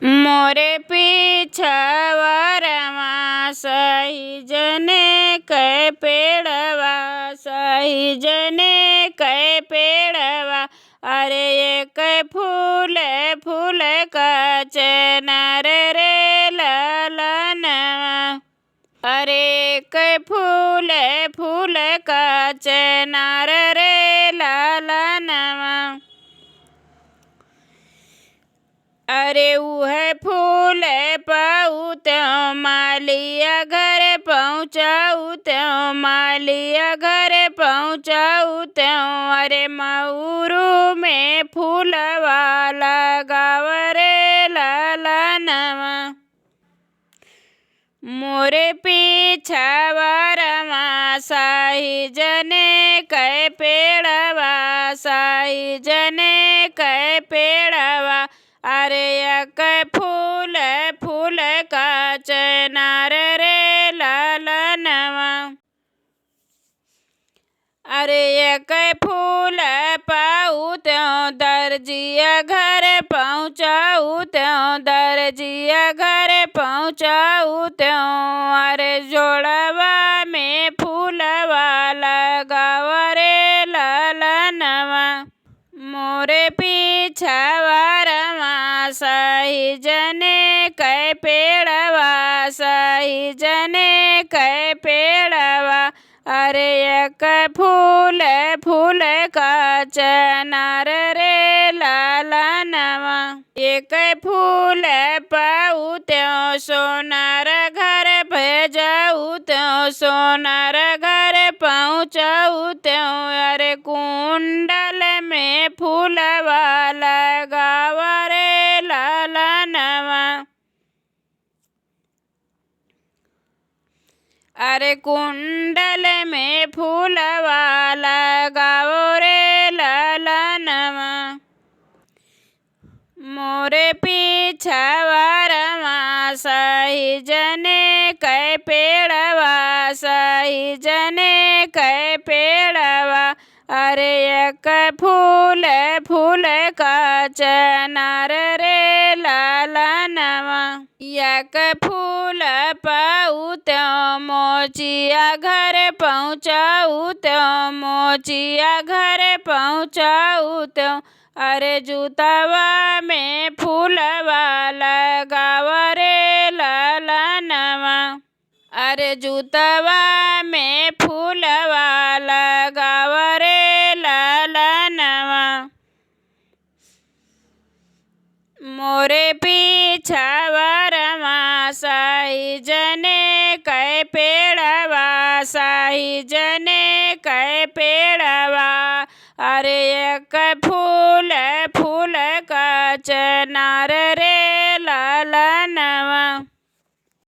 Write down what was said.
मोरे पिछवरमा सहीजने कै पेड़वा सहीजने कै पेड़वा। अरे एक फूल फूल का चनार रे ललनवा। अरे एक फूल फूल का चनार रे ललनवा। अरे उह फूल पाऊ त्यों मालिया घर पहुँचाऊ त्यों मालिया घर पहुँचाऊ त्यों। अरे मऊरू में फूलवा लगाव रे ललनवा। मोरे पिछवरमा सहीजने कै पेड़वा सहीजने कै पेड़वा। अरे एक फूल फूल का चनार रे ललनवा। अरे एक फूल पाऊ त्यों दर्जिया घर पहुँचाऊ त्यों दर्जिया घर पहुँचाऊ त्यों। अरे जोड़वा में फूलवा लगाव रे ललनवा। मोरे पिछवरमा सहीजने कै पेड़वा सहीजने कै पेड़वा। अरे एक फूल फूल का चनार रे ललनवा। एक फूल पाऊ त्यों सोनार घर भेजाऊ त्यों सोनार घर पहुँचाऊ त्यों। अरे कुंडल में फूलवा लगाव रे ललनवा। अरे कुंडल में फूलवा लगाव रे ललनवा। मोरे पिछवरमा सहीजने कै पेड़वा सहीजने कै पेड़वा। अरे एक फूल फूल का चनार रे ललनवा। एक फूल पाऊ त्यों मोचिया घर पहुँचाऊ त्यों मोचिया घर पहुँचाऊ त्यों। अरे जूतवा में फूलवा लगाव रे ललनवा। अरे जूतवा में फूलवा लगाव रे ललनवा। मोरे पिछवरमा सहीजने कै पेड़वा सहीजने कै पेड़वा। अरे एक फूल फूल का चनार रे